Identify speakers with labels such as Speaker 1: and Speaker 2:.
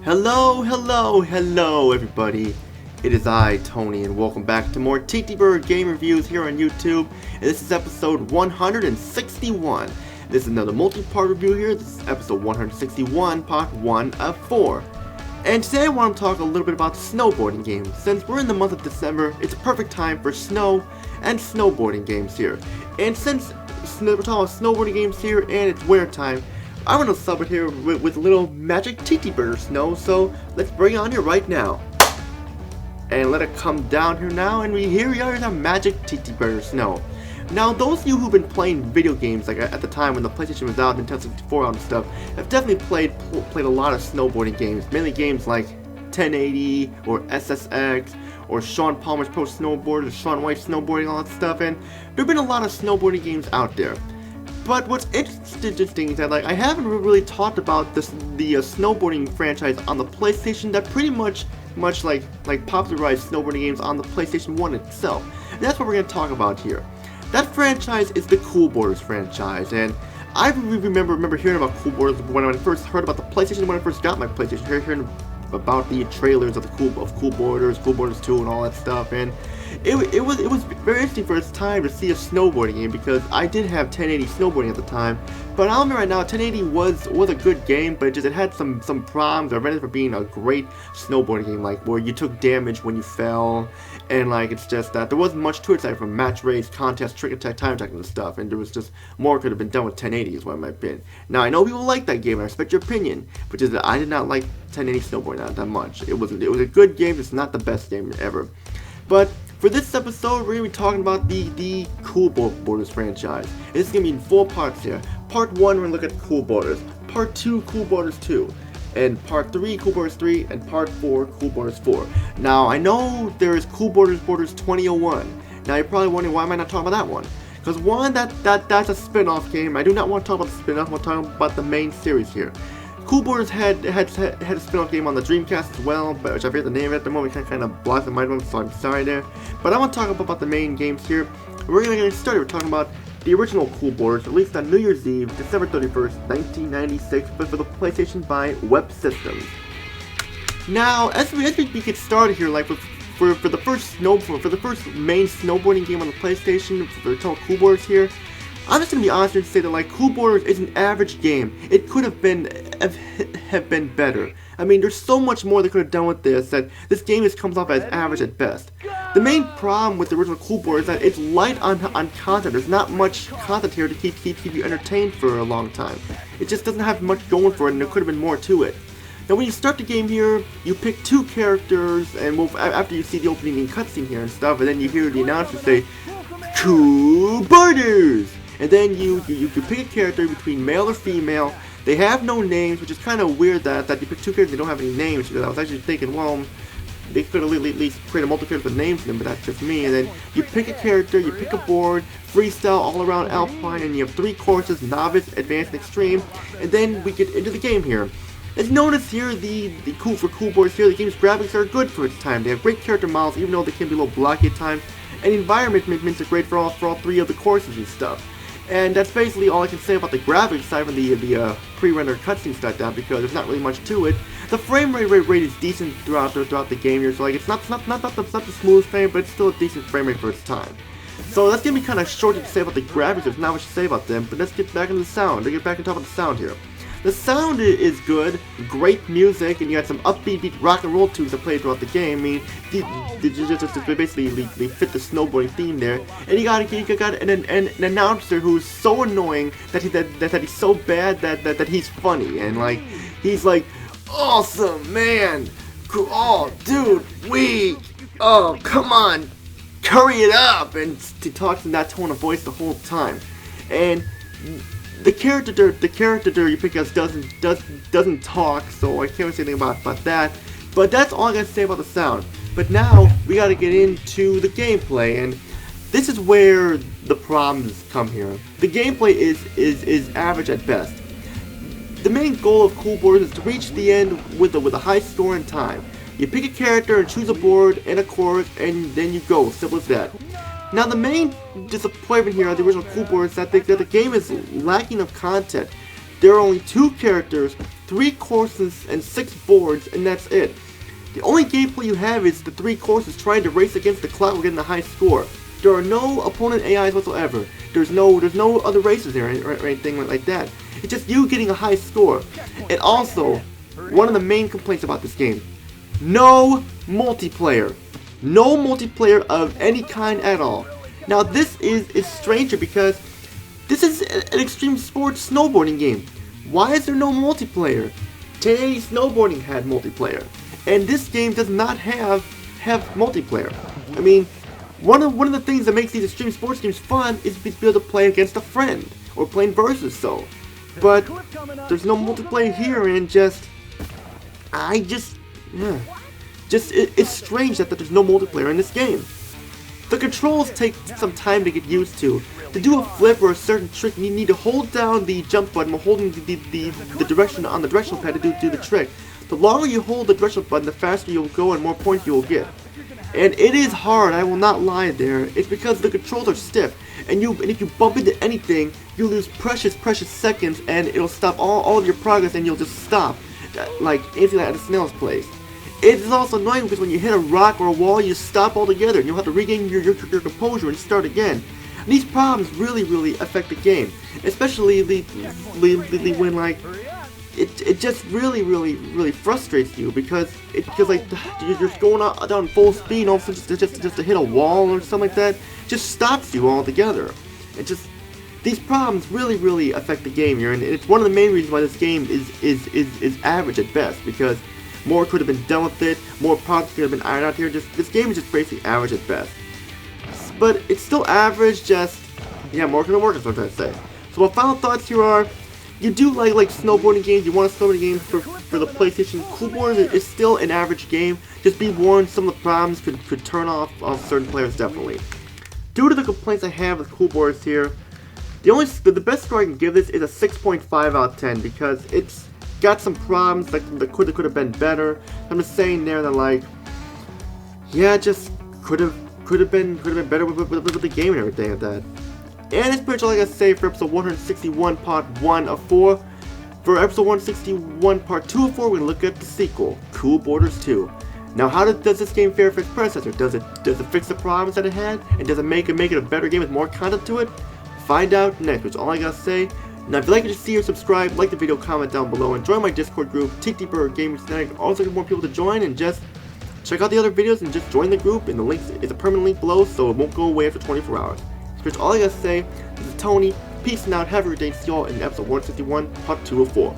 Speaker 1: Hello everybody. It is I, Tony, and welcome back to more TTBurger game reviews here on YouTube. And this is episode 161. This is another multi-part review here. This is episode 161, part 1 of 4. And today I want to talk a little bit about snowboarding games. Since we're in the month of December, it's a perfect time for snow and snowboarding games here. And since we're talking about snowboarding games here and it's winter time, I'm going to sub it here with a little magic TTBurger snow, so let's bring it on here right now. And let it come down here now, and here we are in our magic TTBurger snow. Now, those of you who've been playing video games, like at the time when the PlayStation was out, Nintendo 64 out and stuff, have definitely played a lot of snowboarding games, mainly games like 1080, or SSX, or Sean Palmer's Pro Snowboard, or Sean White's Snowboarding, all that stuff, and there have been a lot of snowboarding games out there. But what's interesting is that I haven't really talked about the snowboarding franchise on the PlayStation that pretty much like popularized snowboarding games on the PlayStation 1 itself. And that's what we're going to talk about here. That franchise is the Cool Boarders franchise, and I remember hearing about Cool Boarders when I first heard about the PlayStation, when I first got my PlayStation, hearing about the trailers of Cool Boarders 2 and all that stuff, and it was very interesting for its time to see a snowboarding game, because I did have 1080 snowboarding at the time. But I'll admit right now, 1080 was a good game, but it had some problems. I read it for being a great snowboarding game, like where you took damage when you fell, and like it's just that there wasn't much to it aside from match race, contest, trick attack, time attack, and stuff. And there was just more could have been done with 1080 is what it might have been. Now I know people like that game, and I respect your opinion, but just that I did not like 1080 snowboarding that much. It was a good game, it's not the best game ever. But for this episode, we're going to be talking about the Cool Boarders franchise. And this is going to be in 4 parts here. Part 1, we're going to look at Cool Boarders. Part 2, Cool Boarders 2. And Part 3, Cool Boarders 3. And Part 4, Cool Boarders 4. Now, I know there is Cool Boarders 2001. Now, you're probably wondering, why am I not talking about that one? Because one, that's a spin-off game. I do not want to talk about the spin-off, I want to talk about the main series here. Cool Boarders had a spin-off game on the Dreamcast as well, but which I forget the name of it at the moment, kind of blocked my mind, so I'm sorry there. But I want to talk about the main games here. We're going to get started. We're talking about the original Cool Boarders, released on New Year's Eve, December 31st, 1996, but for the PlayStation by UEP Systems. Now, as we get started here, like for the first main snowboarding game on the PlayStation, for the total Cool Boarders here, I'm just gonna be honest and say that like Cool Boarders is an average game. It could have been better. I mean, there's so much more they could have done with this that this game just comes off as average at best. The main problem with the original Cool Boarders is that it's light on content. There's not much content here to keep you entertained for a long time. It just doesn't have much going for it, and there could have been more to it. Now, when you start the game here, you pick 2 characters, and after you see the opening cutscene here and stuff, and then you hear the announcer say, "Cool Boarders!" And then you pick a character between male or female. They have no names, which is kind of weird that you pick 2 characters that don't have any names, because I was actually thinking, well, they could have at least created multiple characters with names in them, but that's just me. And then you pick a character, you pick a board, freestyle, all around alpine, and you have 3 courses, novice, advanced, and extreme. And then we get into the game here. As noticed here, the Cool Boarders here, the game's graphics are good for its time. They have great character models, even though they can be a little blocky at times. And the environment are great for all 3 of the courses and stuff. And that's basically all I can say about the graphics aside from the pre-rendered cutscenes like that, because there's not really much to it. The frame rate is decent throughout the game here, so like it's not the smoothest frame, but it's still a decent frame rate for its time. So that's gonna be kind of short to say about the graphics. There's not much to say about them, but let's get back into the sound. Let's get back and talk about the sound here. The sound is good, great music, and you got some upbeat rock and roll tunes that play throughout the game. I mean, they basically fit the snowboarding theme there. And you got an announcer who's so annoying that he's so bad that he's funny, and like he's like, "Awesome, man! Cool, oh, dude, oh, come on, hurry it up!" And he talks in that tone of voice the whole time, and the character you pick as doesn't talk, so I can't really say anything about that. But that's all I gotta say about the sound. But now we gotta get into the gameplay, and this is where the problems come here. The gameplay is average at best. The main goal of Cool Boarders is to reach the end with a high score and time. You pick a character and choose a board and a course, and then you go. Simple as that. Now, the main disappointment here on the original Cool Boarders is that the game is lacking of content. There are only 2 characters, 3 courses and 6 boards, and that's it. The only gameplay you have is the 3 courses trying to race against the clock or getting a high score. There are no opponent AIs whatsoever. There's no other races there or anything like that. It's just you getting a high score. And also, one of the main complaints about this game, no multiplayer. No multiplayer of any kind at all. Now this is stranger because this is an extreme sports snowboarding game. Why is there no multiplayer? Today Snowboarding had multiplayer. And this game does not have multiplayer. I mean, one of the things that makes these extreme sports games fun is to be able to play against a friend or playing versus so. But there's no multiplayer here, and it's strange that there's no multiplayer in this game. The controls take some time to get used to. To do a flip or a certain trick, you need to hold down the jump button while holding the direction on the directional pad to do the trick. The longer you hold the directional button, the faster you'll go and more points you will get. And it is hard, I will not lie there. It's because the controls are stiff, and if you bump into anything, you lose precious seconds, and it'll stop all of your progress, and you'll just stop, like anything at a snail's pace. It is also annoying because when you hit a rock or a wall, you stop altogether, and you'll have to regain your composure and start again. And these problems really affect the game, especially when like it just really frustrates you because like you're just going down full speed and all of a sudden just to hit a wall or something like that just stops you altogether. It just these problems really affect the game here, and it's one of the main reasons why this game is average at best, because more could have been done with it, more problems could have been ironed out here. This game is just basically average at best. But it's still average, more could have worked, is what I'm trying to say. So my final thoughts here are, you do like snowboarding games, you want a snowboarding game for the PlayStation. Cool Boarders is still an average game. Just be warned, some of the problems could turn off certain players definitely. Due to the complaints I have with Cool Boarders here, the best score I can give this is a 6.5 out of 10 because it's got some problems that could have been better. I'm just saying there that like, yeah, just could have been better with the game and everything like that. And it's pretty much all I gotta say for episode 161 part 1 of 4. For episode 161 part 2 of 4, we're gonna look at the sequel, Cool Boarders 2. Now, how does this game fare for its predecessor? Does it fix the problems that it had, and does it make it a better game with more content to it? Find out next, which is all I gotta say. Now, if you'd like to see or subscribe, like the video, comment down below, and join my Discord group, TTBurger Gaming Snack. Also, get more people to join, and just check out the other videos and just join the group. And the link is a permanent link below, so it won't go away after 24 hours. That's all I gotta say. This is Tony. Peace and out. Have a great day. See y'all in episode 161, part 2 of 4.